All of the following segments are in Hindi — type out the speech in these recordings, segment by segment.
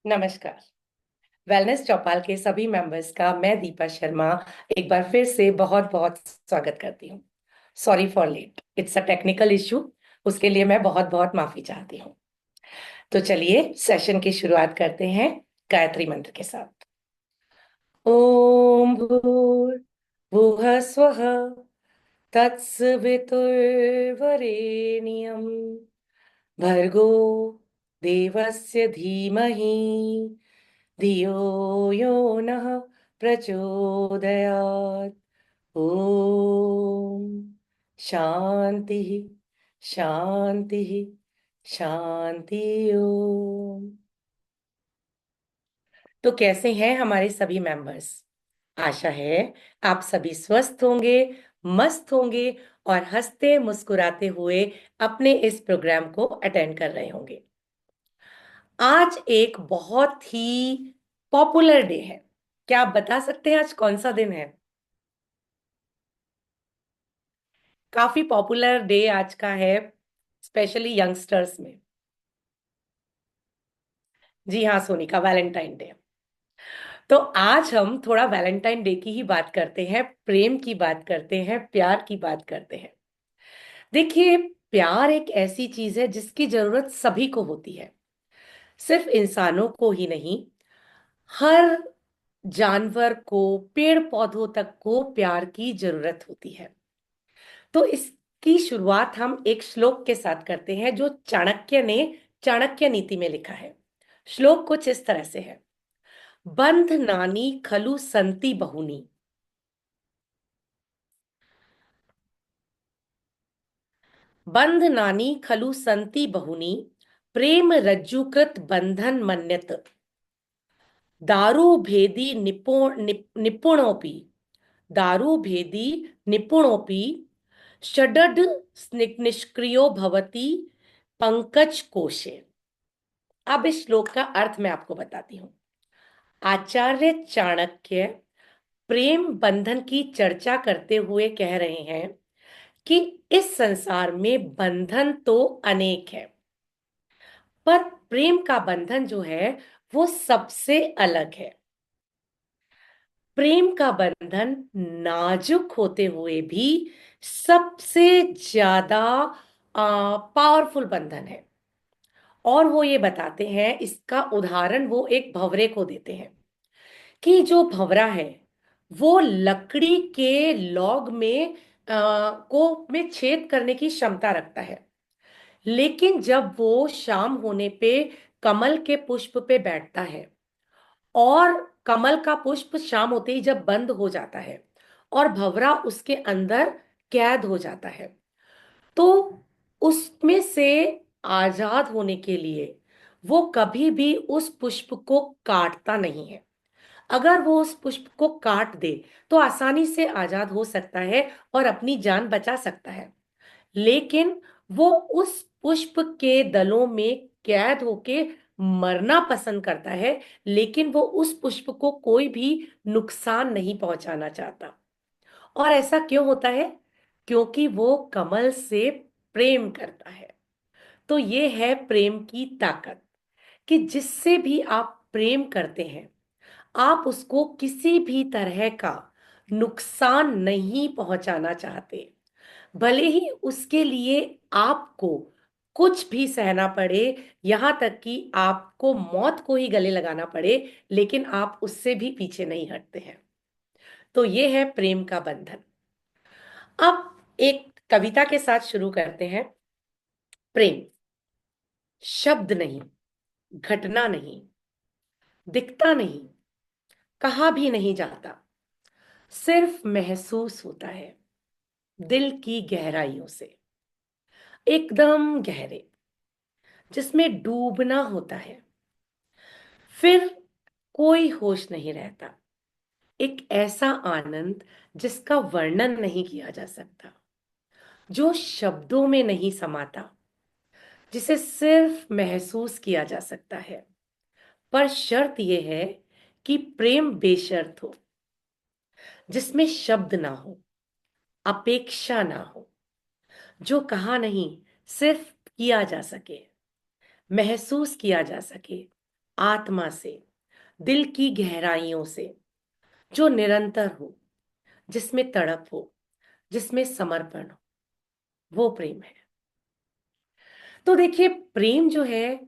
नमस्कार। वेलनेस चौपाल के सभी मेंबर्स का मैं दीपा शर्मा एक बार फिर से बहुत बहुत स्वागत करती हूँ। Sorry for late, it's a technical issue. उसके लिए मैं बहुत बहुत माफी चाहती हूँ। तो चलिए सेशन की शुरुआत करते हैं गायत्री मंत्र के साथ। ओम भूर्भुवः स्वः तत्सवितुर्वरेण्यं भर्गो देवस्य धीमहि धियो यो नः प्रचोदयात्। ओम शांति शांति शांति। ओम। तो कैसे हैं हमारे सभी मेंबर्स? आशा है आप सभी स्वस्थ होंगे, मस्त होंगे और हंसते मुस्कुराते हुए अपने इस प्रोग्राम को अटेंड कर रहे होंगे। आज एक बहुत ही पॉपुलर डे है। क्या आप बता सकते हैं आज कौन सा दिन है? काफी पॉपुलर डे आज का है, स्पेशली यंगस्टर्स में। जी हाँ सोनिका, वैलेंटाइन डे। तो आज हम थोड़ा वैलेंटाइन डे की ही बात करते हैं, प्रेम की बात करते हैं, प्यार की बात करते हैं। देखिए, प्यार एक ऐसी चीज है जिसकी जरूरत सभी को होती है। सिर्फ इंसानों को ही नहीं, हर जानवर को, पेड़ पौधों तक को प्यार की जरूरत होती है। तो इसकी शुरुआत हम एक श्लोक के साथ करते हैं जो चाणक्य ने चाणक्य नीति में लिखा है। श्लोक कुछ इस तरह से है। बंध नानी खलु संति बहुनी। बंध नानी खलु संति बहुनी, प्रेम रज्जुकृत बंधन मन्यत। दारु भेदी निपुणोपि, दारु भेदी निपुणोपि, षडड निष्क्रियो भवति पंकज कोशे। अब इस श्लोक का अर्थ मैं आपको बताती हूँ। आचार्य चाणक्य प्रेम बंधन की चर्चा करते हुए कह रहे हैं कि इस संसार में बंधन तो अनेक है, पर प्रेम का बंधन जो है वो सबसे अलग है। प्रेम का बंधन नाजुक होते हुए भी सबसे ज्यादा पावरफुल बंधन है। और वो ये बताते हैं, इसका उदाहरण वो एक भंवरे को देते हैं कि जो भंवरा है वो लकड़ी के लॉग में में छेद करने की क्षमता रखता है। लेकिन जब वो शाम होने पे कमल के पुष्प पे बैठता है और कमल का पुष्प शाम होते ही जब बंद हो जाता है और भंवरा उसके अंदर कैद हो जाता है, तो उसमें से आजाद होने के लिए वो कभी भी उस पुष्प को काटता नहीं है। अगर वो उस पुष्प को काट दे तो आसानी से आजाद हो सकता है और अपनी जान बचा सकता है। लेकिन वो उस पुष्प के दलों में कैद होके मरना पसंद करता है, लेकिन वो उस पुष्प को कोई भी नुकसान नहीं पहुंचाना चाहता। और ऐसा क्यों होता है? क्योंकि वो कमल से प्रेम करता है। तो ये है प्रेम की ताकत कि जिससे भी आप प्रेम करते हैं, आप उसको किसी भी तरह का नुकसान नहीं पहुंचाना चाहते। भले ही उसके लिए आपको कुछ भी सहना पड़े, यहां तक कि आपको मौत को ही गले लगाना पड़े, लेकिन आप उससे भी पीछे नहीं हटते हैं। तो ये है प्रेम का बंधन। अब एक कविता के साथ शुरू करते हैं। प्रेम शब्द नहीं, घटना नहीं, दिखता नहीं, कहा भी नहीं जाता, सिर्फ महसूस होता है दिल की गहराइयों से, एकदम गहरे, जिसमें डूबना होता है, फिर कोई होश नहीं रहता। एक ऐसा आनंद जिसका वर्णन नहीं किया जा सकता, जो शब्दों में नहीं समाता, जिसे सिर्फ महसूस किया जा सकता है। पर शर्त यह है कि प्रेम बेशर्त हो, जिसमें शब्द ना हो, अपेक्षा ना हो, जो कहा नहीं सिर्फ किया जा सके, महसूस किया जा सके आत्मा से, दिल की गहराइयों से, जो निरंतर हो, जिसमें तड़प हो, जिसमें समर्पण हो, वो प्रेम है। तो देखिए, प्रेम जो है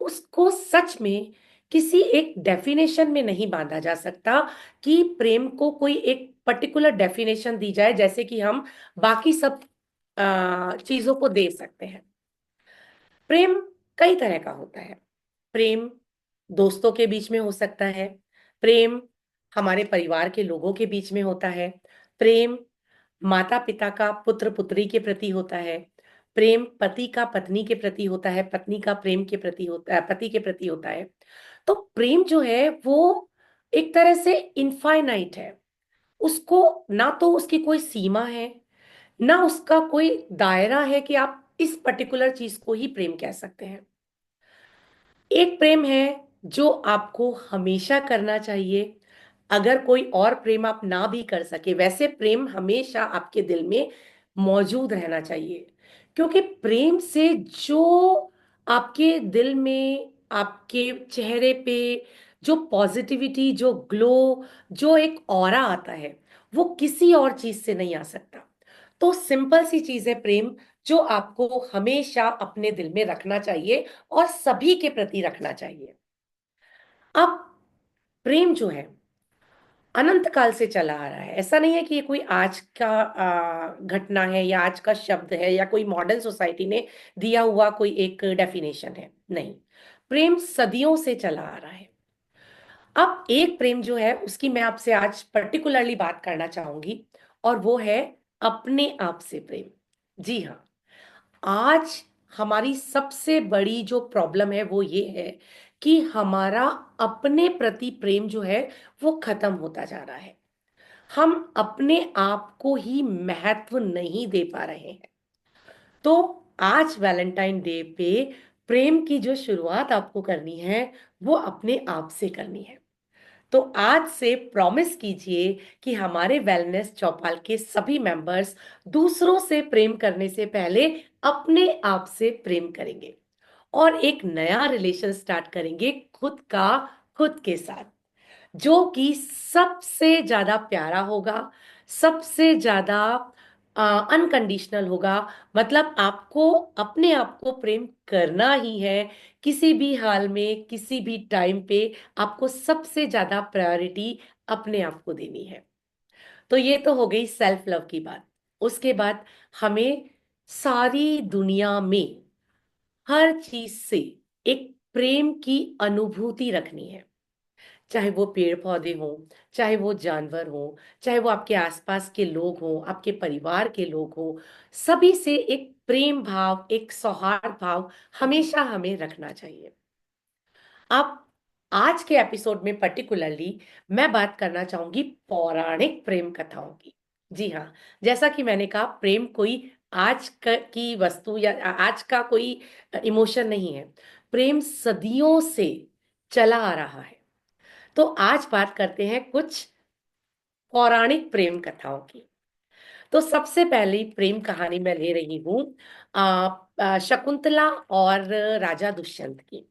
उसको सच में किसी एक डेफिनेशन में नहीं बांधा जा सकता कि प्रेम को कोई एक पर्टिकुलर डेफिनेशन दी जाए जैसे कि हम बाकी सब चीजों को दे सकते हैं। प्रेम कई तरह का होता है। प्रेम दोस्तों के बीच में हो सकता है, प्रेम हमारे परिवार के लोगों के बीच में होता है, प्रेम माता पिता का पुत्र पुत्री के प्रति होता है, प्रेम पति का पत्नी के प्रति होता है, पत्नी का प्रेम के प्रति होता है, पति के प्रति होता है। तो प्रेम जो है वो एक तरह से इनफाइनाइट है। उसको ना तो उसकी कोई सीमा है, ना उसका कोई दायरा है कि आप इस पर्टिकुलर चीज को ही प्रेम कह सकते हैं। एक प्रेम है जो आपको हमेशा करना चाहिए, अगर कोई और प्रेम आप ना भी कर सके वैसे प्रेम हमेशा आपके दिल में मौजूद रहना चाहिए। क्योंकि प्रेम से जो आपके दिल में, आपके चेहरे पे जो पॉजिटिविटी, जो ग्लो, जो एक ऑरा आता है, वो किसी और चीज से नहीं आ सकता। तो सिंपल सी चीज है प्रेम, जो आपको हमेशा अपने दिल में रखना चाहिए और सभी के प्रति रखना चाहिए। अब प्रेम जो है अनंत काल से चला आ रहा है। ऐसा नहीं है कि ये कोई आज का घटना है या आज का शब्द है या कोई मॉडर्न सोसाइटी ने दिया हुआ कोई एक डेफिनेशन है, नहीं। प्रेम सदियों से चला आ रहा है। अब एक प्रेम जो है उसकी मैं आपसे आज पर्टिकुलरली बात करना चाहूंगी, और वो है अपने आप से प्रेम। जी हाँ, आज हमारी सबसे बड़ी जो प्रॉब्लम है वो ये है कि हमारा अपने प्रति प्रेम जो है वो खत्म होता जा रहा है। हम अपने आप को ही महत्व नहीं दे पा रहे हैं। तो आज वैलेंटाइन डे पे प्रेम की जो शुरुआत आपको करनी है वो अपने आप से करनी है। तो आज से प्रॉमिस कीजिए कि हमारे वेलनेस चौपाल के सभी मेंबर्स दूसरों से प्रेम करने से पहले अपने आप से प्रेम करेंगे और एक नया रिलेशन स्टार्ट करेंगे खुद का, खुद के साथ, जो कि सबसे ज्यादा प्यारा होगा, सबसे ज्यादा अनकंडीशनल होगा। मतलब आपको अपने आप को प्रेम करना ही है, किसी भी हाल में, किसी भी टाइम पे आपको सबसे ज्यादा प्रायोरिटी अपने आप को देनी है। तो ये तो हो गई सेल्फ लव की बात। उसके बाद हमें सारी दुनिया में हर चीज से एक प्रेम की अनुभूति रखनी है। चाहे वो पेड़ पौधे हों, चाहे वो जानवर हों, चाहे वो आपके आसपास के लोग हों, आपके परिवार के लोग हों, सभी से एक प्रेम भाव, एक सौहार्द भाव हमेशा हमें रखना चाहिए। अब आज के एपिसोड में पर्टिकुलरली मैं बात करना चाहूंगी पौराणिक प्रेम कथाओं की। जी हाँ, जैसा कि मैंने कहा, प्रेम कोई की वस्तु या आज का कोई इमोशन नहीं है। प्रेम सदियों से चला आ रहा है। तो आज बात करते हैं कुछ पौराणिक प्रेम कथाओं की। तो सबसे पहली प्रेम कहानी मैं ले रही हूं शकुंतला और राजा दुष्यंत की।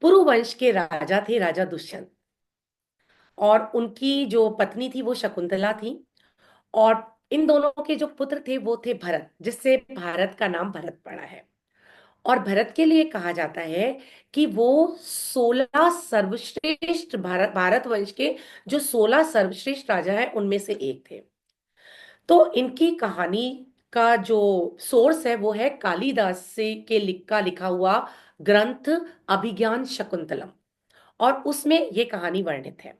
पुरु वंश के राजा थे राजा दुष्यंत, और उनकी जो पत्नी थी वो शकुंतला थी। और इन दोनों के जो पुत्र थे वो थे भरत, जिससे भारत का नाम भरत पड़ा है। और भरत के लिए कहा जाता है कि वो 16 सर्वश्रेष्ठ भारत वंश के जो 16 सर्वश्रेष्ठ राजा है उनमें से एक थे। तो इनकी कहानी का जो सोर्स है वो है कालिदास से के लिखा हुआ ग्रंथ अभिज्ञान शकुंतलम, और उसमें ये कहानी वर्णित है।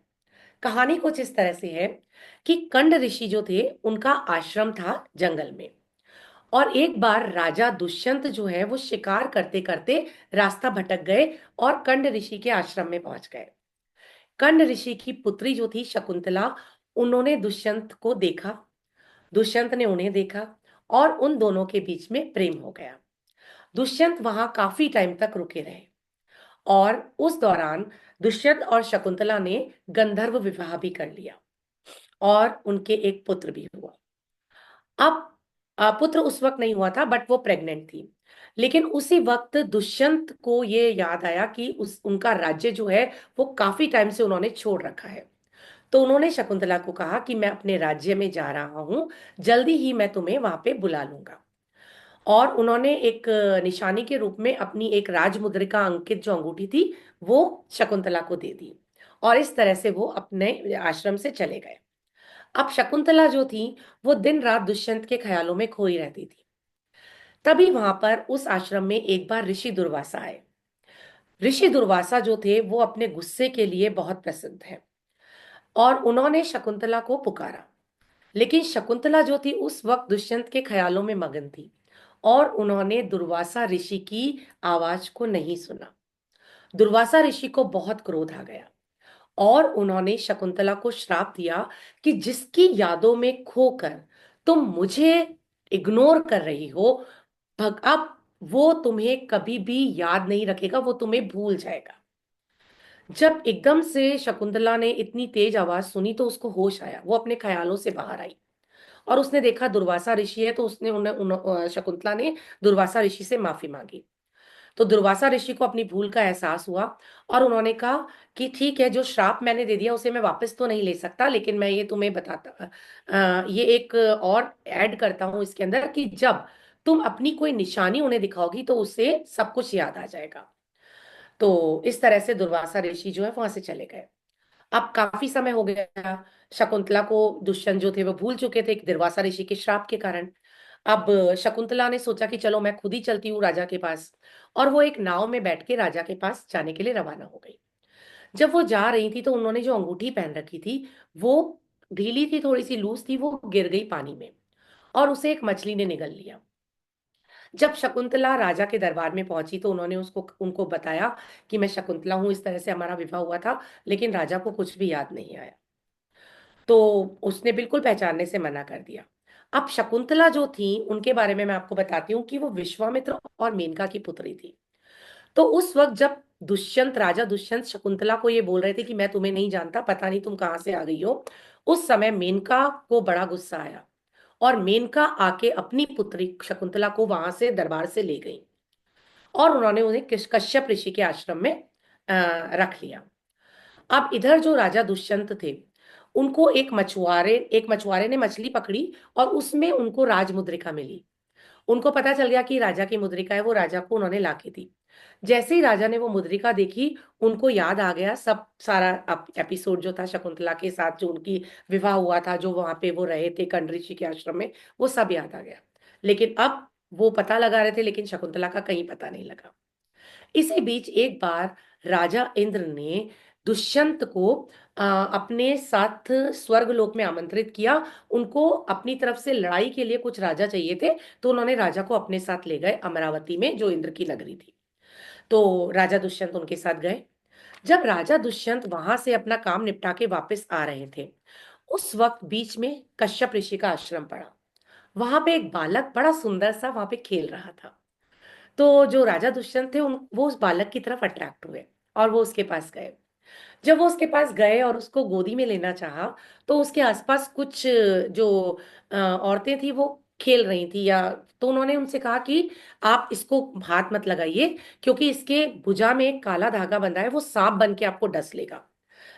कहानी कुछ इस तरह से है कि कंड ऋषि जो थे उनका आश्रम था जंगल में। और एक बार राजा दुष्यंत जो है वो शिकार करते करते रास्ता भटक गए और कंड ऋषि के आश्रम में पहुंच गए। कंड ऋषि की पुत्री जो थी शकुंतला, उन्होंने दुष्यंत को देखा, दुष्यंत ने उन्हें देखा, और उन दोनों के बीच में प्रेम हो गया। दुष्यंत वहां काफी टाइम तक रुके रहे, और उस दौरान दुष्यंत और शकुंतला ने गंधर्व विवाह भी कर लिया, और उनके एक पुत्र भी हुआ। अब पुत्र उस वक्त नहीं हुआ था, बट वो प्रेग्नेंट थी। लेकिन उसी वक्त दुष्यंत को ये याद आया कि उस उनका राज्य जो है वो काफी टाइम से उन्होंने छोड़ रखा है। तो उन्होंने शकुंतला को कहा कि मैं अपने राज्य में जा रहा हूं, जल्दी ही मैं तुम्हें वहां पे बुला लूंगा। और उन्होंने एक निशानी के रूप में अपनी एक राज मुद्रिका अंकित जो अंगूठी थी वो शकुंतला को दे दी। और इस तरह से वो अपने आश्रम से चले गए। अब शकुंतला जो थी वो दिन रात दुष्यंत के ख्यालों में खोई रहती थी। तभी वहां पर उस आश्रम में एक बार ऋषि दुर्वासा आए। ऋषि दुर्वासा जो थे वो अपने गुस्से के लिए बहुत प्रसिद्ध हैं। और उन्होंने शकुंतला को पुकारा। लेकिन शकुंतला जो थी उस वक्त दुष्यंत के ख्यालों में मगन थी। और उन्होंने दुर्वासा ऋषि की आवाज को नहीं सुना। दुर्वासा ऋषि को बहुत क्रोध आ गया। और उन्होंने शकुंतला को श्राप दिया कि जिसकी यादों में खोकर तुम मुझे इग्नोर कर रही हो, अब वो तुम्हें कभी भी याद नहीं रखेगा, वो तुम्हें भूल जाएगा। जब एकदम से शकुंतला ने इतनी तेज आवाज सुनी तो उसको होश आया, वो अपने ख्यालों से बाहर आई। और उसने देखा दुर्वासा ऋषि है, तो उसने शकुंतला ने दुर्वासा ऋषि से माफी मांगी। तो दुर्वासा ऋषि को अपनी भूल का एहसास हुआ। और उन्होंने कहा कि ठीक है, जो श्राप मैंने दे दिया उसे मैं वापस तो नहीं ले सकता, लेकिन मैं ये तुम्हें बताता, ये एक और ऐड करता हूं इसके अंदर कि जब तुम अपनी कोई निशानी उन्हें दिखाओगी तो उससे सब कुछ याद आ जाएगा। तो इस तरह से दुर्वासा ऋषि जो है वहां से चले गए। अब काफी समय हो गया। शकुंतला को दुष्यंत जो थे वो भूल चुके थे दुर्वासा ऋषि के श्राप के कारण। अब शकुंतला ने सोचा कि चलो मैं खुद ही चलती हूँ राजा के पास। और वो एक नाव में बैठ के राजा के पास जाने के लिए रवाना हो गई। जब वो जा रही थी तो उन्होंने जो अंगूठी पहन रखी थी वो ढीली थी, थोड़ी सी लूज थी, वो गिर गई पानी में। और उसे एक मछली ने निगल लिया। जब शकुंतला राजा के दरबार में पहुंची तो उन्होंने उसको उनको बताया कि मैं शकुंतला हूं, इस तरह से हमारा विवाह हुआ था। लेकिन राजा को कुछ भी याद नहीं आया। तो उसने बिल्कुल पहचानने से मना कर दिया। अब शकुंतला जो थी उनके बारे में मैं आपको बताती हूँ कि वो विश्वामित्र और मेनका की पुत्री थी। तो उस वक्त जब दुष्यंत राजा दुष्यंत शकुंतला को ये बोल रहे थे कि मैं तुम्हें नहीं जानता, पता नहीं तुम कहाँ से आ गई हो, उस समय मेनका को बड़ा गुस्सा आया। और मेनका आके अपनी पुत्री शकुंतला को वहां से दरबार से ले गई। और उन्होंने उन्हें कश्यप ऋषि के आश्रम में रख लिया। अब इधर जो राजा दुष्यंत थे उनको एक मछुआरे ने मछली पकड़ी। और उसमें उनको राजमुद्रिका मिली। उनको पता चल गया कि राजा की मुद्रिका है, वो राजा को उन्होंने लाके दी। जैसे ही राजा ने वो मुद्रिका देखी, उनको याद आ गया सब सारा एपिसोड जो था शकुंतला के साथ, जो उनकी विवाह हुआ था, जो वहां पे वो रहे थे कर्ण ऋषि के आश्रम में, वो सब याद आ गया। लेकिन अब वो पता लगा रहे थे, लेकिन शकुंतला का कहीं पता नहीं लगा। इसी बीच एक बार राजा इंद्र ने दुष्यंत को अपने साथ स्वर्गलोक में आमंत्रित किया। उनको अपनी तरफ से लड़ाई के लिए कुछ राजा चाहिए थे। तो उन्होंने राजा को अपने साथ ले गए अमरावती में, जो इंद्र की नगरी थी। तो राजा दुष्यंत उनके साथ गए। जब राजा दुष्यंत वहां से अपना काम निपटा के वापस आ रहे थे, उस वक्त बीच में कश्यप ऋषि का आश्रम पड़ा। वहां पे एक बालक बड़ा सुंदर सा वहां पे खेल रहा था। तो जो राजा दुष्यंत थे वो उस बालक की तरफ अट्रैक्ट हुए। और वो उसके पास गए। जब वो उसके पास गए और उसको गोदी में लेना चाहा, तो उसके आसपास कुछ जो औरतें थी वो खेल रही थी, या तो उन्होंने उनसे कहा कि आप इसको हाथ मत लगाइए, क्योंकि इसके भुजा में एक काला धागा बंधा है, वो सांप बन के आपको डस लेगा।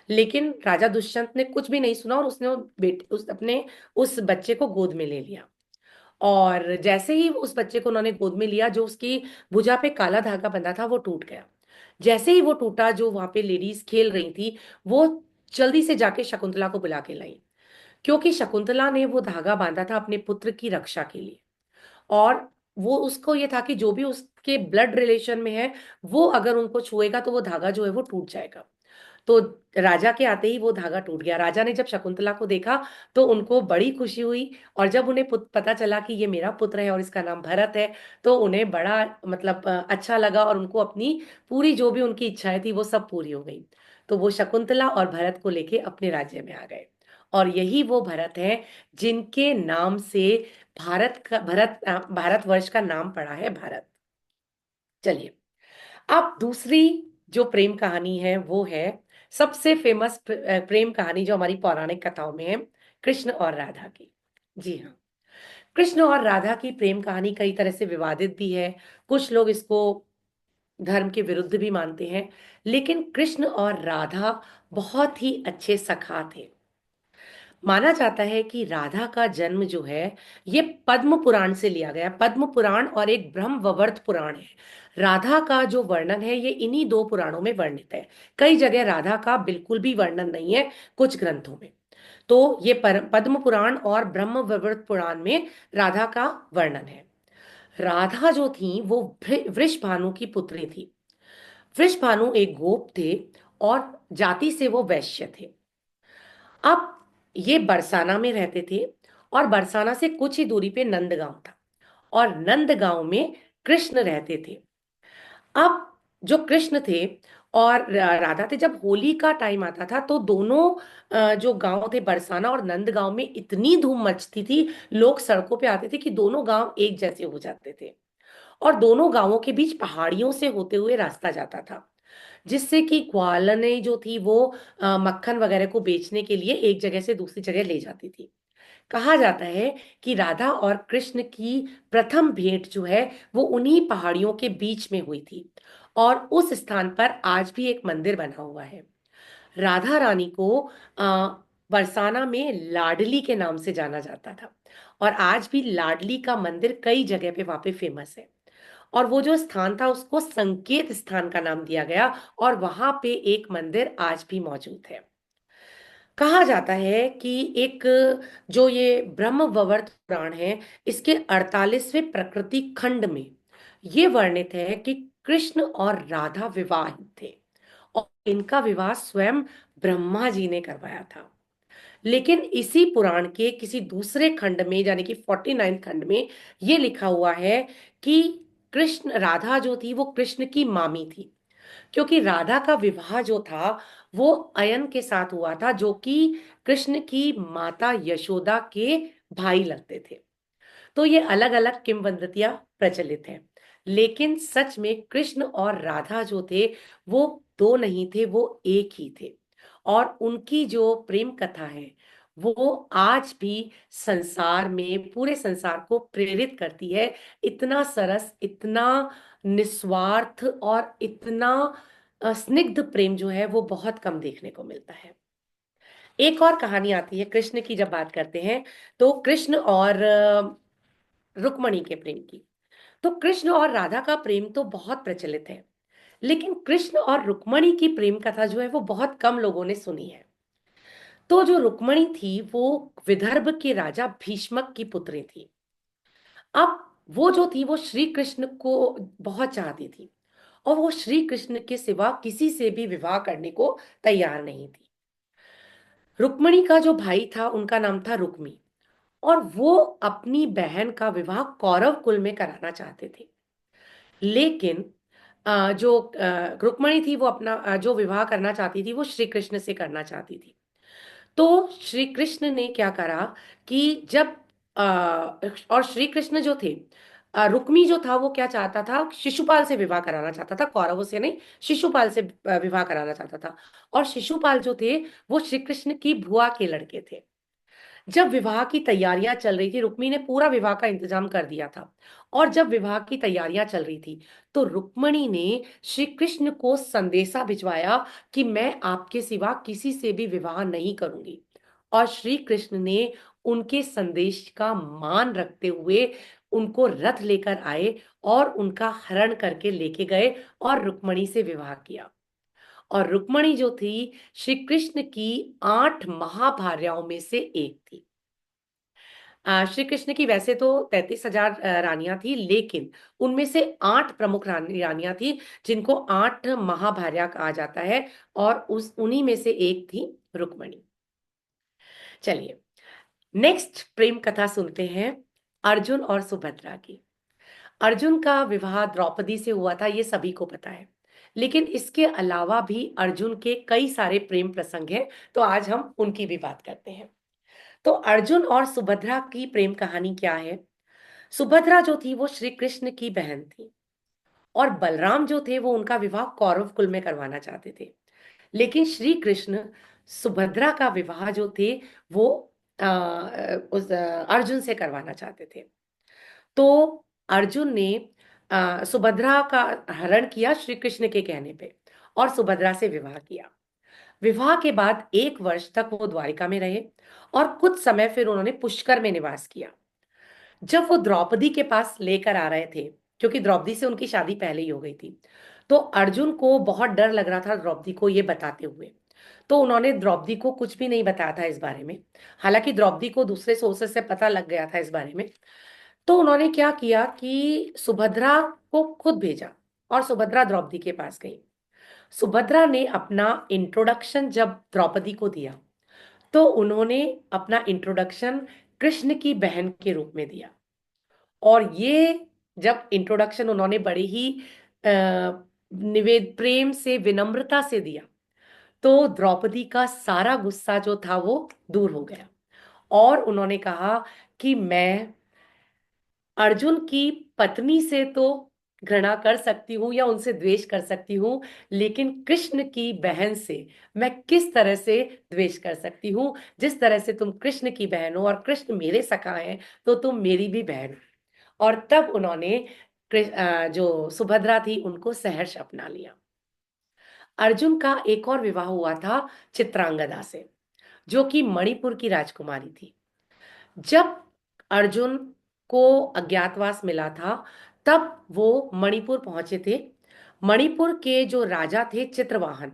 लेकिन राजा दुष्यंत ने कुछ भी नहीं सुना, और उसने वो बेटे उस अपने उस बच्चे को गोद में ले लिया। और जैसे ही उस बच्चे को उन्होंने गोद में लिया, जो उसकी भुजा पे काला धागा बंधा था वो टूट गया। जैसे ही वो टूटा, जो वहां पे लेडीज खेल रही थी वो जल्दी से जाके शकुंतला को बुला के लाई। क्योंकि शकुंतला ने वो धागा बांधा था अपने पुत्र की रक्षा के लिए। और वो उसको ये था कि जो भी उसके ब्लड रिलेशन में है, वो अगर उनको छुएगा तो वो धागा जो है वो टूट जाएगा। तो राजा के आते ही वो धागा टूट गया। राजा ने जब शकुंतला को देखा तो उनको बड़ी खुशी हुई। और जब उन्हें पता चला कि ये मेरा पुत्र है और इसका नाम भरत है, तो उन्हें बड़ा मतलब अच्छा लगा, और उनको अपनी पूरी जो भी उनकी इच्छाएं थी वो सब पूरी हो गई। तो वो शकुंतला और भरत को लेके अपने राज्य में आ गए। और यही वो भरत हैं जिनके नाम से भारतवर्ष का नाम पड़ा है भारत। चलिए, अब दूसरी जो प्रेम कहानी है वो है सबसे फेमस प्रेम कहानी जो हमारी पौराणिक कथाओं में है, कृष्ण और राधा की। जी हाँ। कृष्ण और राधा की प्रेम कहानी कई तरह से विवादित भी है। कुछ लोग इसको धर्म के विरुद्ध भी मानते हैं, लेकिन कृष्ण और राधा बहुत ही अच्छे सखा थे। माना जाता है कि राधा का जन्म जो है ये पद्म पुराण से लिया गया। पद्म पुराण और एक ब्रह्म ववर्त पुराण है। राधा का जो वर्णन है ये इन्हीं दो पुराणों में वर्णित है। कई जगह राधा का बिल्कुल भी वर्णन नहीं है, कुछ ग्रंथों में। तो ये पद्म पुराण और ब्रह्म वैवर्त पुराण में राधा का वर्णन है। राधा जो थी वो वृषभानु की पुत्री थी। वृषभानु एक गोप थे और जाति से वो वैश्य थे। अब ये बरसाना में रहते थे और बरसाना से कुछ ही दूरी पे नंदगांव था, और नंदगांव में कृष्ण रहते थे। अब जो कृष्ण थे और राधा थे, जब होली का टाइम आता था तो दोनों जो गांव थे बरसाना और नंदगांव में इतनी धूम मचती थी, लोग सड़कों पे आते थे कि दोनों गांव एक जैसे हो जाते थे। और दोनों गांवों के बीच पहाड़ियों से होते हुए रास्ता जाता था, जिससे कि ग्वालने जो थी वो मक्खन वगैरह को बेचने के लिए एक जगह से दूसरी जगह ले जाती थी। कहा जाता है कि राधा और कृष्ण की प्रथम भेंट जो है वो उन्हीं पहाड़ियों के बीच में हुई थी, और उस स्थान पर आज भी एक मंदिर बना हुआ है। राधा रानी को आ, बरसाना में लाडली के नाम से जाना जाता था, और आज भी लाडली का मंदिर कई जगह पे वहां पे फेमस है। और वो जो स्थान था उसको संकेत स्थान का नाम दिया गया, और वहां पे एक मंदिर आज भी मौजूद है। कहा जाता है कि एक जो ये ब्रह्म ववर्त पुराण है, इसके 48वें प्रकृति खंड में ये वर्णित है कि कृष्ण और राधा विवाहित थे, और इनका विवाह स्वयं ब्रह्मा जी ने करवाया था। लेकिन इसी पुराण के किसी दूसरे खंड में, यानी कि 49 खंड में, ये लिखा हुआ है कि कृष्ण राधा जो थी वो कृष्ण की मामी थी, क्योंकि राधा का विवाह जो था वो अयन के साथ हुआ था, जो कि कृष्ण की माता यशोदा के भाई लगते थे। तो ये अलग अलग किंवदंतियां प्रचलित हैं, लेकिन सच में कृष्ण और राधा जो थे वो दो नहीं थे, वो एक ही थे। और उनकी जो प्रेम कथा है वो आज भी संसार में, पूरे संसार को प्रेरित करती है। इतना सरस, इतना निस्वार्थ और इतना स्निग्ध प्रेम जो है वो बहुत कम देखने को मिलता है। एक और कहानी आती है कृष्ण की, जब बात करते हैं तो कृष्ण और रुक्मणी के प्रेम की। तो कृष्ण और राधा का प्रेम तो बहुत प्रचलित है, लेकिन कृष्ण और रुक्मणी की प्रेम कथा जो है वो बहुत कम लोगों ने सुनी है। तो जो रुक्मणी थी वो विदर्भ के राजा भीष्मक की पुत्री थी। अब वो जो थी वो श्री कृष्ण को बहुत चाहती थी, और वो श्री कृष्ण के सिवा किसी से भी विवाह करने को तैयार नहीं थी। रुक्मणी का जो भाई था उनका नाम था रुक्मी, और वो अपनी बहन का विवाह कौरव कुल में कराना चाहते थे। लेकिन जो रुक्मणी थी वो अपना जो विवाह करना चाहती थी वो श्री कृष्ण से करना चाहती थी। तो श्री कृष्ण ने क्या करा कि जब और श्री कृष्ण जो थे, रुक्मी जो था वो क्या चाहता था, शिशुपाल से विवाह कराना चाहता था, कौरवों से नहीं, शिशुपाल से विवाह कराना चाहता था। और शिशुपाल जो थे वो श्री कृष्ण की बुआ के लड़के थे। जब विवाह की तैयारियां चल रही थी, रुक्मी ने पूरा विवाह का इंतजाम कर दिया था, और जब विवाह की तैयारियां चल रही थी तो रुक्मणी ने श्री कृष्ण को संदेशा भिजवाया कि मैं आपके सिवा किसी से भी विवाह नहीं करूंगी। और श्री कृष्ण ने उनके संदेश का मान रखते हुए उनको रथ लेकर आए और उनका हरण करके लेके गए और रुक्मणी से विवाह किया। और रुक्मणी जो थी श्री कृष्ण की 8 महाभार्याओं में से एक थी। श्री कृष्ण की वैसे तो 33,000 रानियां थी, लेकिन उनमें से 8 प्रमुख रानियां थी, जिनको 8 महाभार्या कहा जाता है, और उस उन्हीं में से एक थी रुक्मणी। चलिए, नेक्स्ट प्रेम कथा सुनते हैं अर्जुन और सुभद्रा की। अर्जुन का विवाह द्रौपदी से हुआ था, ये सभी को पता है, लेकिन इसके अलावा भी अर्जुन के कई सारे प्रेम प्रसंग हैं, तो आज हम उनकी भी बात करते हैं। तो अर्जुन और सुभद्रा की प्रेम कहानी क्या है। सुभद्रा जो थी वो श्री कृष्ण की बहन थी, और बलराम जो थे वो उनका विवाह कौरव कुल में करवाना चाहते थे। लेकिन श्री कृष्ण सुभद्रा का विवाह जो थे वो अर्जुन से करवाना चाहते थे। तो अर्जुन ने सुभद्रा का हरण किया श्री कृष्ण के कहने पे, और सुभद्रा से विवाह किया। विवाह के बाद 1 वर्ष तक वो द्वारिका में रहे, और कुछ समय फिर उन्होंने पुष्कर में निवास किया। जब वो द्रौपदी के पास लेकर आ रहे थे, क्योंकि द्रौपदी से उनकी शादी पहले ही हो गई थी, तो अर्जुन को बहुत डर लग रहा था द्रौपदी को ये बताते हुए। तो उन्होंने द्रौपदी को कुछ भी नहीं बताया था इस बारे में। हालांकि द्रौपदी को दूसरे सोर्सेस से पता लग गया था इस बारे में। तो उन्होंने क्या किया कि सुभद्रा को खुद भेजा, और सुभद्रा द्रौपदी के पास गई। सुभद्रा ने अपना इंट्रोडक्शन जब द्रौपदी को दिया, तो उन्होंने अपना इंट्रोडक्शन कृष्ण की बहन के रूप में दिया। और ये जब इंट्रोडक्शन उन्होंने बड़े ही अ, निवेद प्रेम से, विनम्रता से दिया, तो द्रौपदी का सारा गुस्सा जो था वो दूर हो गया। और उन्होंने कहा कि मैं अर्जुन की पत्नी से तो घृणा कर सकती हूँ या उनसे द्वेष कर सकती हूँ, लेकिन कृष्ण की बहन से मैं किस तरह से द्वेष कर सकती हूँ। जिस तरह से तुम कृष्ण की बहन हो और कृष्ण मेरे सखा हैं, तो तुम मेरी भी बहन हो। और तब उन्होंने जो सुभद्रा थी उनको सहर्ष अपना लिया। अर्जुन का एक और विवाह हुआ था चित्रांगदा से, जो कि मणिपुर की राजकुमारी थी। जब अर्जुन को अज्ञातवास मिला था, तब वो मणिपुर पहुंचे थे। मणिपुर के जो राजा थे चित्रवाहन,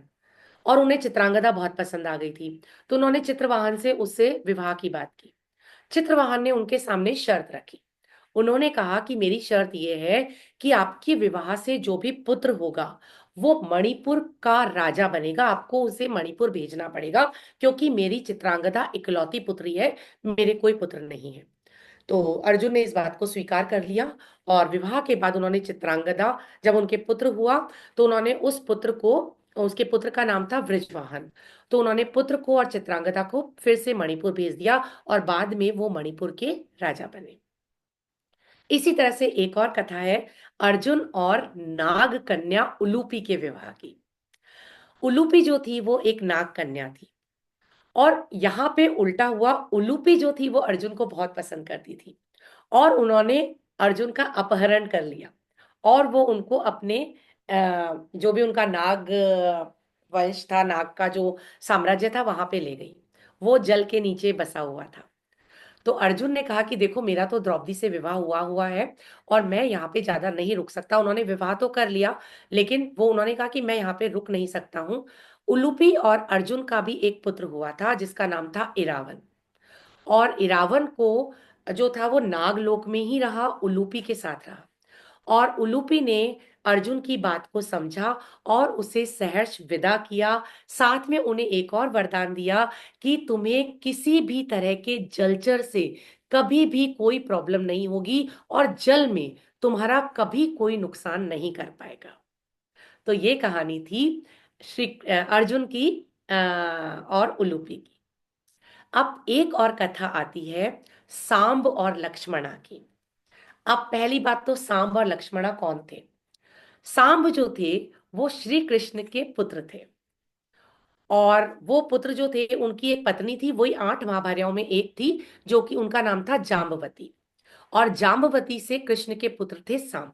और उन्हें चित्रांगदा बहुत पसंद आ गई थी। तो उन्होंने चित्रवाहन से उससे विवाह की बात की। चित्रवाहन ने उनके सामने शर्त रखी। उन्होंने कहा कि मेरी शर्त यह है कि आपके विवाह से जो भी पुत्र होगा वो मणिपुर का राजा बनेगा, आपको उसे मणिपुर भेजना पड़ेगा, क्योंकि मेरी चित्रांगदा इकलौती पुत्री है, मेरे कोई पुत्र नहीं है। तो अर्जुन ने इस बात को स्वीकार कर लिया। और विवाह के बाद उन्होंने चित्रांगदा, जब उनके पुत्र हुआ, तो उन्होंने उस पुत्र को, उसके पुत्र का नाम था वृषवाहन, तो उन्होंने पुत्र को और चित्रांगदा को फिर से मणिपुर भेज दिया, और बाद में वो मणिपुर के राजा बने। इसी तरह से एक और कथा है अर्जुन और नाग कन्या उलूपी के विवाह की। उलूपी जो थी वो एक नाग कन्या थी, और यहाँ पे उल्टा हुआ, उलूपी जो थी वो अर्जुन को बहुत पसंद करती थी, और उन्होंने अर्जुन का अपहरण कर लिया। और वो उनको अपने जो भी उनका नाग वंश था, नाग का जो साम्राज्य था, वहां पे ले गई। वो जल के नीचे बसा हुआ था। तो अर्जुन ने कहा कि देखो, मेरा तो द्रौपदी से विवाह हुआ हुआ है, और मैं यहाँ पे ज्यादा नहीं रुक सकता। उन्होंने विवाह तो कर लिया, लेकिन वो उन्होंने कहा कि मैं यहाँ पे रुक नहीं सकता हूँ। उलूपी और अर्जुन का भी एक पुत्र हुआ था जिसका नाम था इरावन। और इरावन को जो था वो नागलोक में ही रहा, उलूपी के साथ रहा। और उलूपी ने अर्जुन की बात को समझा और उसे सहर्ष विदा किया। साथ में उन्हें एक और वरदान दिया कि तुम्हें किसी भी तरह के जलचर से कभी भी कोई प्रॉब्लम नहीं होगी, और जल में तुम्हारा कभी कोई नुकसान नहीं कर पाएगा। तो ये कहानी थी अर्जुन की और उलूपी की। अब एक और कथा आती है सांब और लक्ष्मणा की। अब पहली बात तो, सांब और लक्ष्मणा कौन थे? सांब जो थे वो श्री कृष्ण के पुत्र थे। और वो पुत्र जो थे, उनकी एक पत्नी थी, वही 8 महाभार्याओं में एक थी, जो कि उनका नाम था जाम्बवती। और जाम्बवती से कृष्ण के पुत्र थे सांब।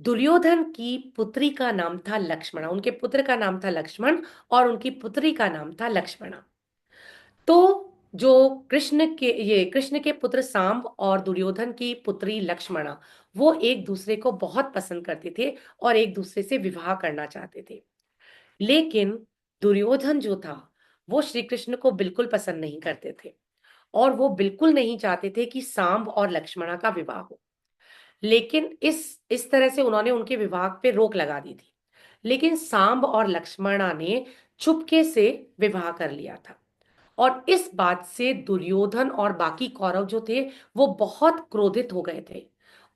दुर्योधन की पुत्री का नाम था लक्ष्मणा, उनके पुत्र का नाम था लक्ष्मण, और उनकी पुत्री का नाम था लक्ष्मणा। तो जो कृष्ण के पुत्र सांब और दुर्योधन की पुत्री लक्ष्मणा, वो एक दूसरे को बहुत पसंद करते थे और एक दूसरे से विवाह करना चाहते थे। लेकिन दुर्योधन जो था, वो श्री कृष्ण को बिल्कुल पसंद नहीं करते थे, और वो बिल्कुल नहीं चाहते थे कि सांब और लक्ष्मणा का विवाह हो। लेकिन इस तरह से उन्होंने उनके विवाह पे रोक लगा दी थी। लेकिन सांब और लक्ष्मणा ने चुपके से विवाह कर लिया था। और इस बात से दुर्योधन और बाकी कौरव जो थे, वो बहुत क्रोधित हो गए थे,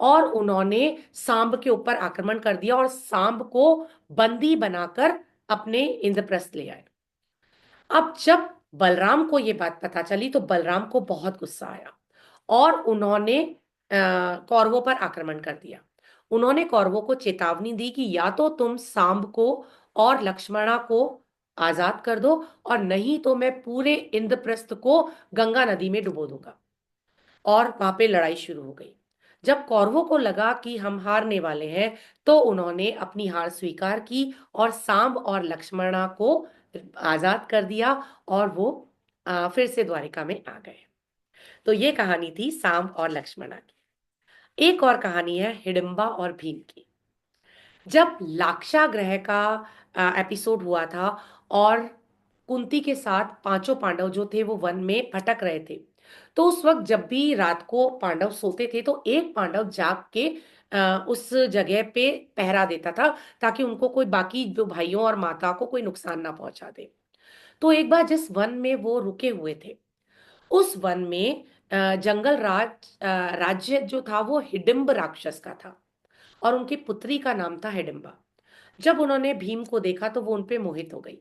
और उन्होंने सांब के ऊपर आक्रमण कर दिया और सांब को बंदी बनाकर अपने इंद्रप्रस्थ ले आए। अब जब बलराम को ये बात पता चली, तो बलराम को बहुत गुस्सा आया, और उन्होंने कौरवों पर आक्रमण कर दिया। उन्होंने कौरवों को चेतावनी दी कि या तो तुम सांब को और लक्ष्मणा को आजाद कर दो, और नहीं तो मैं पूरे इंद्रप्रस्थ को गंगा नदी में डुबो दूंगा। और वहां पे लड़ाई शुरू हो गई। जब कौरवों को लगा कि हम हारने वाले हैं, तो उन्होंने अपनी हार स्वीकार की और सांब और लक्ष्मणा को आजाद कर दिया, और वो फिर से द्वारिका में आ गए। तो ये कहानी थी सांब और लक्ष्मणा की। एक और कहानी है हिडिंबा और भीम की। जब लाक्षागृह का एपिसोड हुआ था, और कुंती के साथ पांचों पांडव जो थे वो वन में भटक रहे थे, तो उस वक्त जब भी रात को पांडव सोते थे तो एक पांडव जाग के उस जगह पे पहरा देता था, ताकि उनको कोई बाकी जो भाइयों और माता को कोई नुकसान ना पहुंचा दे। तो एक बार जिस वन में वो रुके हुए थे, उस वन में जंगल राज्य जो था वो हिडिंब राक्षस का था, और उनकी पुत्री का नाम था हिडिंबा। जब उन्होंने भीम को देखा तो वो उनपे मोहित हो गई,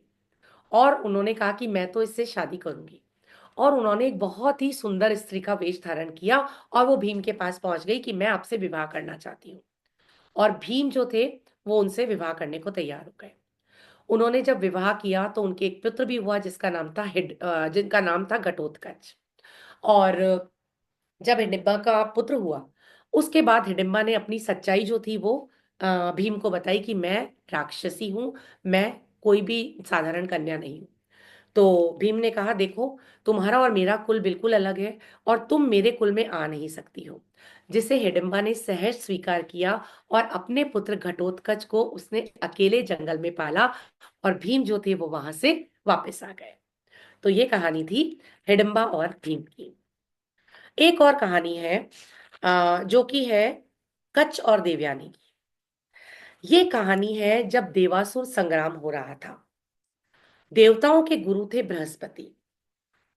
और उन्होंने कहा कि मैं तो इससे शादी करूंगी। और उन्होंने एक बहुत ही सुंदर स्त्री का वेश धारण किया, और वो भीम के पास पहुंच गई कि मैं आपसे विवाह करना चाहती हूँ। और भीम जो थे वो उनसे विवाह करने को तैयार हो गए। उन्होंने जब विवाह किया तो उनके एक पुत्र भी हुआ जिसका नाम था जिनका नाम था घटोत्कच। और जब हिडिंबा का पुत्र हुआ, उसके बाद हिडिंबा ने अपनी सच्चाई जो थी वो भीम को बताई कि मैं राक्षसी हूँ, मैं कोई भी साधारण कन्या नहीं हूँ। तो भीम ने कहा, देखो, तुम्हारा और मेरा कुल बिल्कुल अलग है, और तुम मेरे कुल में आ नहीं सकती हो। जिसे हिडिंबा ने सहज स्वीकार किया, और अपने पुत्र घटोत्कच को उसने अकेले जंगल में पाला, और भीम जो थे वो वहां से वापस आ गए। तो ये कहानी थी हिडिंबा और भीम की। एक और कहानी है जो कि है कच्छ और देवयानी की। ये कहानी है जब देवासुर संग्राम हो रहा था। देवताओं के गुरु थे बृहस्पति,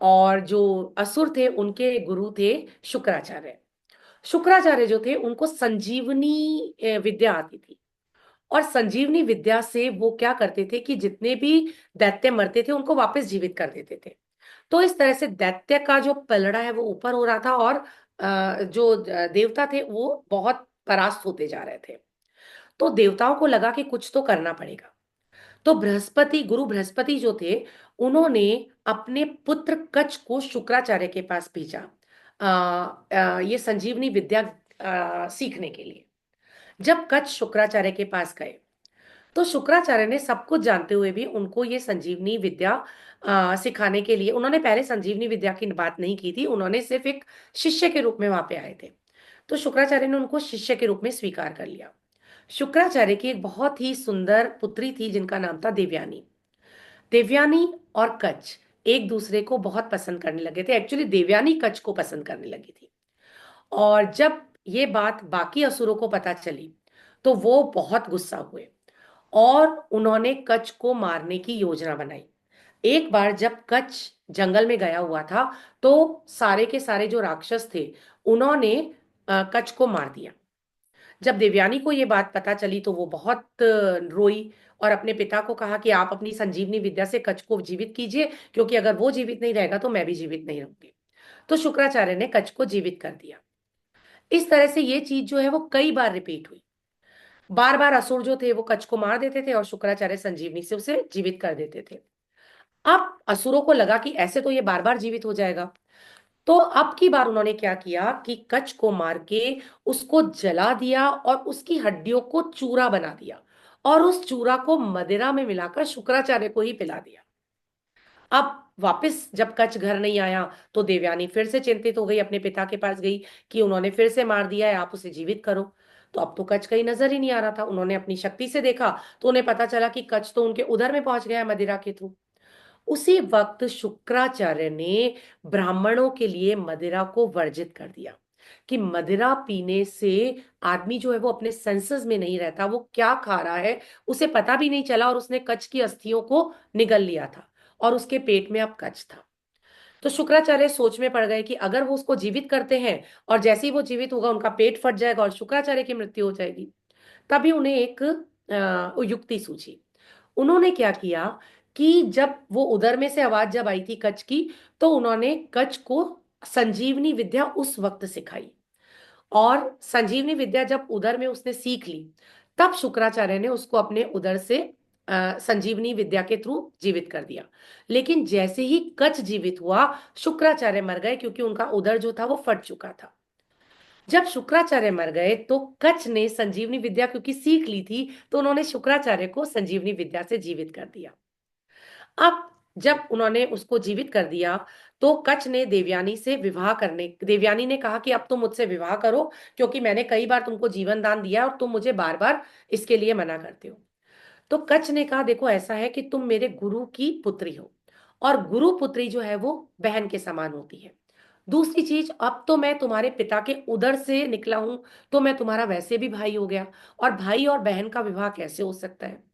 और जो असुर थे उनके गुरु थे शुक्राचार्य। शुक्राचार्य जो थे उनको संजीवनी विद्या आती थी, और संजीवनी विद्या से वो क्या करते थे कि जितने भी दैत्य मरते थे उनको वापस जीवित कर देते थे। तो इस तरह से दैत्य का जो पलड़ा है वो ऊपर हो रहा था, और जो देवता थे वो बहुत परास्त होते जा रहे थे। तो देवताओं को लगा कि कुछ तो करना पड़ेगा। तो बृहस्पति, गुरु बृहस्पति जो थे, उन्होंने अपने पुत्र कच्छ को शुक्राचार्य के पास भेजा ये संजीवनी विद्या सीखने के लिए। जब कच्छ शुक्राचार्य के पास गए, तो शुक्राचार्य ने सब कुछ जानते हुए भी उनको ये संजीवनी विद्या सिखाने के लिए, उन्होंने पहले संजीवनी विद्या की बात नहीं की थी, उन्होंने सिर्फ एक शिष्य के रूप में वहां पे आए थे। तो शुक्राचार्य ने उनको शिष्य के रूप में स्वीकार कर लिया। शुक्राचार्य की एक बहुत ही सुंदर पुत्री थी जिनका नाम था देवयानी। देवयानी और कच्छ एक दूसरे को बहुत पसंद करने लगे थे। एक्चुअली देवयानी कच्छ को पसंद करने लगी थी। और जब ये बात बाकी असुरों को पता चली, तो वो बहुत गुस्सा हुए, और उन्होंने कच्छ को मारने की योजना बनाई। एक बार जब कच्छ जंगल में गया हुआ था, तो सारे के सारे जो राक्षस थे उन्होंने कच्छ को मार दिया। जब देवयानी को ये बात पता चली तो वो बहुत रोई, और अपने पिता को कहा कि आप अपनी संजीवनी विद्या से कच्छ को जीवित कीजिए, क्योंकि अगर वो जीवित नहीं रहेगा तो मैं भी जीवित नहीं रहूंगी। तो शुक्राचार्य ने कच्छ को जीवित कर दिया। इस तरह से ये चीज जो है वो कई बार रिपीट हुई। बार बार असुर जो थे वो कच्छ को मार देते थे, और शुक्राचार्य संजीवनी से उसे जीवित कर देते थे। अब असुरों को लगा कि ऐसे तो ये बार बार जीवित हो जाएगा। तो अब की बार उन्होंने क्या किया कि कच्छ को मार के उसको जला दिया, और उसकी हड्डियों को चूरा बना दिया, और उस चूरा को मदिरा में मिलाकर शुक्राचार्य को ही पिला दिया। अब वापस जब कच्छ घर नहीं आया, तो देवयानी फिर से चिंतित हो गई, अपने पिता के पास गई कि उन्होंने फिर से मार दिया है, आप उसे जीवित करो। तो अब तो कच्छ कहीं नजर ही नहीं आ रहा था। उन्होंने अपनी शक्ति से देखा, तो उन्हें पता चला कि कच्छ तो उनके उदर में पहुंच गया है मदिरा के थ्रू। उसी वक्त शुक्राचार्य ने ब्राह्मणों के लिए मदिरा को वर्जित कर दिया, कि मदिरा पीने से आदमी जो है वो अपने सेंसेस में नहीं रहता, वो क्या खा रहा है उसे पता भी नहीं चला, और उसने कच्छ की अस्थियों को निगल लिया था, और उसके पेट में अब कच्छ था। तो शुक्राचार्य सोच में पड़ गए कि अगर वो उसको जीवित करते हैं, और जैसे ही वो जीवित होगा उनका पेट फट जाएगा और शुक्राचार्य की मृत्यु हो जाएगी। तभी उन्हें एक युक्ति सूझी। उन्होंने क्या किया कि जब वो उदर में से आवाज जब आई थी कच्छ की, तो उन्होंने कच्छ को संजीवनी विद्या उस वक्त सिखाई। और संजीवनी विद्या जब उदर में उसने सीख ली, तब शुक्राचार्य ने उसको अपने उदर से संजीवनी विद्या के थ्रू जीवित कर दिया। लेकिन जैसे ही कच जीवित हुआ, शुक्राचार्य मर गए, क्योंकि उनका उदर जो था वो फट चुका था। जब शुक्राचार्य मर गए तो कच ने संजीवनी विद्या क्योंकि सीख ली थी, तो उन्होंने शुक्राचार्य को संजीवनी विद्या से जीवित कर दिया। अब जब उन्होंने उसको जीवित कर दिया, तो कच ने देवयानी ने कहा कि अब तुम मुझसे विवाह करो, क्योंकि मैंने कई बार तुमको जीवन दान दिया और तुम मुझे बार बार इसके लिए मना करते हो। तो कच ने कहा, देखो ऐसा है कि तुम मेरे गुरु की पुत्री हो, और गुरु पुत्री जो है वो बहन के समान होती है। दूसरी चीज, अब तो मैं तुम्हारे पिता के उदर से निकला हूं, तो मैं तुम्हारा वैसे भी भाई हो गया, और भाई और बहन का विवाह कैसे हो सकता है।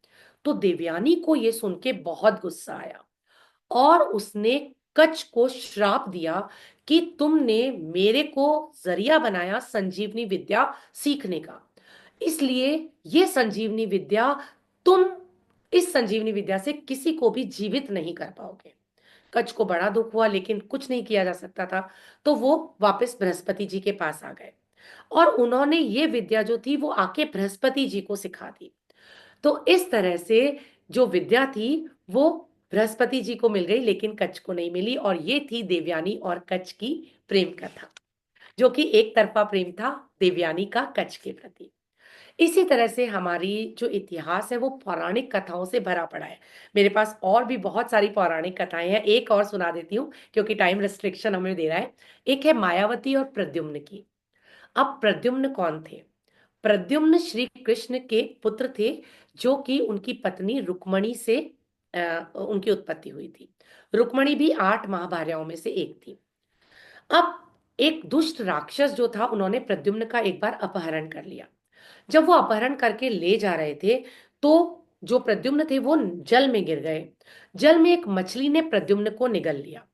तो देवयानी को ये सुन के बहुत गुस्सा आया, और उसने कच को श्राप दिया कि तुमने मेरे को जरिया बनाया संजीवनी विद्या सीखने का, इसलिए ये संजीवनी विद्या, तुम इस संजीवनी विद्या से किसी को भी जीवित नहीं कर पाओगे। कच को बड़ा दुख हुआ, लेकिन कुछ नहीं किया जा सकता था। तो वो वापस बृहस्पति जी के पास आ गए, और उन्होंने ये विद्या जो थी वो आके बृहस्पति जी को सिखा दी। तो इस तरह से जो विद्या थी वो बृहस्पति जी को मिल गई, लेकिन कच को नहीं मिली। और ये थी देवयानी और कच की प्रेम कथा, जो कि एक तरफा प्रेम था देवयानी का कच के प्रति। इसी तरह से हमारी जो इतिहास है वो पौराणिक कथाओं से भरा पड़ा है। मेरे पास और भी बहुत सारी पौराणिक कथाएं हैं, एक और सुना देती हूँ क्योंकि टाइम रिस्ट्रिक्शन हमें दे रहा है। एक है मायावती और प्रद्युम्न की। अब प्रद्युम्न कौन थे? प्रद्युम्न श्री कृष्ण के पुत्र थे, जो कि उनकी पत्नी रुक्मणी से उनकी उत्पत्ति हुई थी। रुक्मणी भी 8 महाभार्याओं में से एक थी। अब एक दुष्ट राक्षस जो था, उन्होंने प्रद्युम्न का एक बार अपहरण कर लिया। जब वो अपहरण करके ले जा रहे थे, तो जो प्रद्युम्न थे वो जल में गिर गए। जल में एक मछली ने प्रद्युम्न को निगल लिया।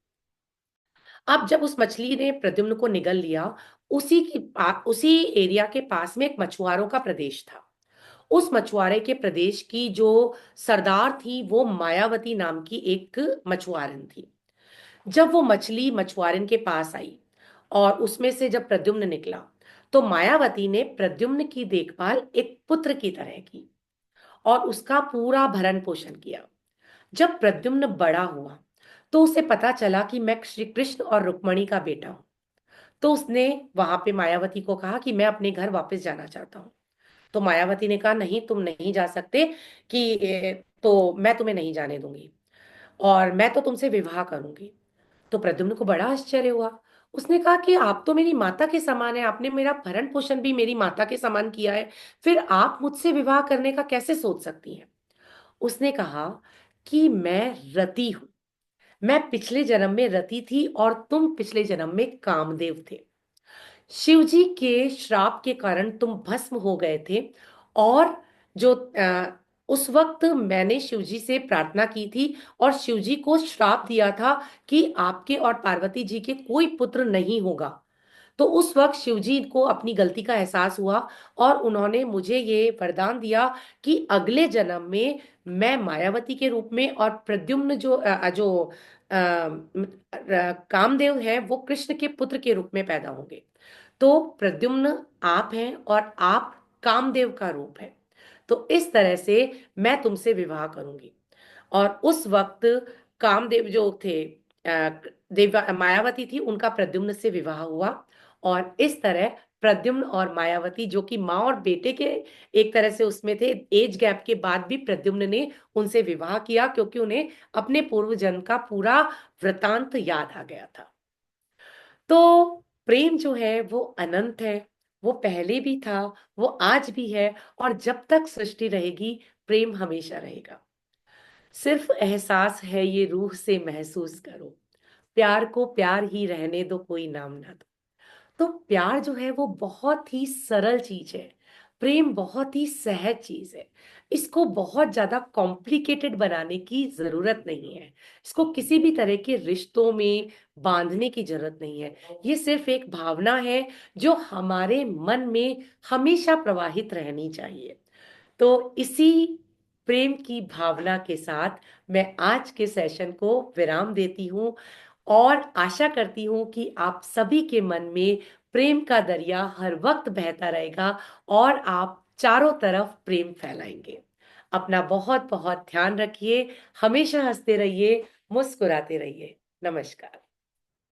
अब जब उस मछली ने प्रद्युम्न को निगल लिया, उसी एरिया के पास में एक मछुआरों का प्रदेश था। उस मछुआरे के प्रदेश की जो सरदार थी वो मायावती नाम की एक मछुआरन थी। जब वो मछली मछुआरन के पास आई और उसमें से जब प्रद्युम्न निकला, तो मायावती ने प्रद्युम्न की देखभाल एक पुत्र की तरह की और उसका पूरा भरण पोषण किया। जब प्रद्युम्न बड़ा हुआ, तो उसे पता चला कि मैं श्री कृष्ण और रुक्मणी का बेटा हूं। तो उसने वहां पे मायावती को कहा कि मैं अपने घर वापस जाना चाहता हूँ। तो मायावती ने कहा, नहीं तुम नहीं जा सकते, कि तो मैं तुम्हें नहीं जाने दूंगी, और मैं तो तुमसे विवाह करूंगी। तो प्रद्युम्न को बड़ा आश्चर्य हुआ। उसने कहा कि आप तो मेरी माता के समान है, आपने मेरा भरण पोषण भी मेरी माता के समान किया है, फिर आप मुझसे विवाह करने का कैसे सोच सकती हैं? उसने कहा कि मैं रति हूं, मैं पिछले जन्म में रति थी और तुम पिछले जन्म में कामदेव थे। शिव जी के श्राप के कारण तुम भस्म हो गए थे, और जो उस वक्त मैंने शिव जी से प्रार्थना की थी और शिव जी को श्राप दिया था कि आपके और पार्वती जी के कोई पुत्र नहीं होगा। तो उस वक्त शिव जी को अपनी गलती का एहसास हुआ, और उन्होंने मुझे ये वरदान दिया कि अगले जन्म में मैं मायावती के रूप में, और प्रद्युम्न जो कामदेव है वो कृष्ण के पुत्र के रूप में पैदा होंगे। तो प्रद्युम्न आप हैं और आप कामदेव का रूप है। तो इस तरह से मैं तुमसे विवाह करूंगी। और उस वक्त कामदेव जो थे, देव मायावती थी, उनका प्रद्युम्न से विवाह हुआ। और इस तरह प्रद्युम्न और मायावती, जो कि माँ और बेटे के एक तरह से उसमें थे, एज गैप के बाद भी प्रद्युम्न ने उनसे विवाह किया, क्योंकि उन्हें अपने पूर्व जन्म का पूरा वृतांत याद आ गया था। तो प्रेम जो है वो अनंत है, वो पहले भी था, वो आज भी है, और जब तक सृष्टि रहेगी प्रेम हमेशा रहेगा। सिर्फ एहसास है ये, रूह से महसूस करो, प्यार को प्यार ही रहने दो, कोई नाम ना दो। तो प्यार जो है वो बहुत ही सरल चीज है। प्रेम बहुत ही सहज चीज है। इसको बहुत ज्यादा कॉम्प्लिकेटेड बनाने की जरूरत नहीं है। इसको किसी भी तरह के रिश्तों में बांधने की जरूरत नहीं है। ये सिर्फ एक भावना है जो हमारे मन में हमेशा प्रवाहित रहनी चाहिए। तो इसी प्रेम की भावना के साथ मैं आज के सेशन को विराम देती हूँ, और आशा करती हूँ कि आप सभी के मन में प्रेम का दरिया हर वक्त बहता रहेगा, और आप चारों तरफ प्रेम फैलाएंगे। अपना बहुत बहुत ध्यान रखिए, हमेशा हंसते रहिए, मुस्कुराते रहिए। नमस्कार।